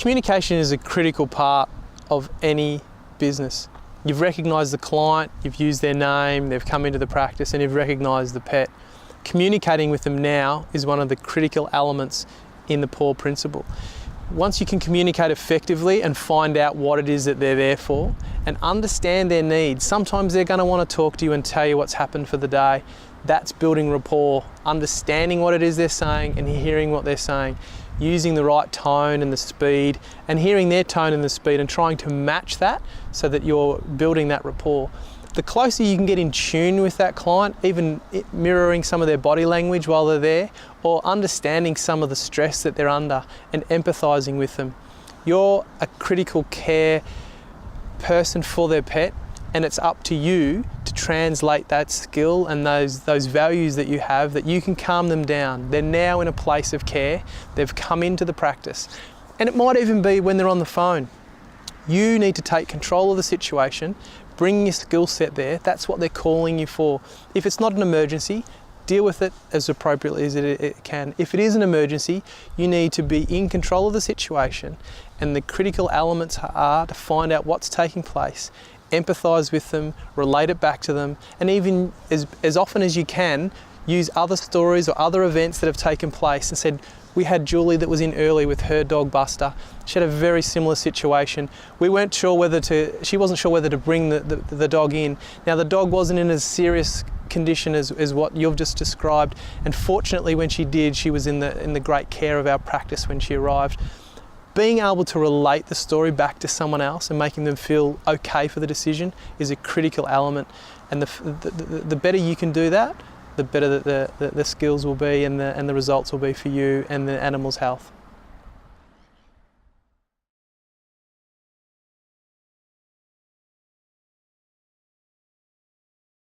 Communication is a critical part of any business. You've recognised the client, you've used their name, they've come into the practice, and you've recognised the pet. Communicating with them now is one of the critical elements in the PAW principle. Once you can communicate effectively and find out what it is that they're there for and understand their needs, sometimes they're going to want to talk to you and tell you what's happened for the day. That's building rapport, understanding what it is they're saying and hearing what they're saying, using the right tone and the speed and hearing their tone and the speed and trying to match that so that you're building that rapport. The closer you can get in tune with that client, even mirroring some of their body language while they're there, or understanding some of the stress that they're under and empathising with them. You're a critical care person for their pet, and it's up to you to translate that skill and those values that you have, that you can calm them down. They're now in a place of care. They've come into the practice. And it might even be when they're on the phone. You need to take control of the situation, bring your skill set there. That's what they're calling you for. If it's not an emergency, deal with it as appropriately as it can. If it is an emergency, you need to be in control of the situation, and the critical elements are to find out what's taking place, empathise with them, relate it back to them, and even as often as you can, use other stories or other events that have taken place and said, we had Julie that was in early with her dog Buster. She had a very similar situation. We weren't sure she wasn't sure whether to bring the dog in. Now the dog wasn't in as serious condition as what you've just described, and fortunately when she did, she was in the great care of our practice when she arrived. Being able to relate the story back to someone else and making them feel okay for the decision is a critical element, and the better you can do that, the better the skills will be and the results will be for you and the animal's health.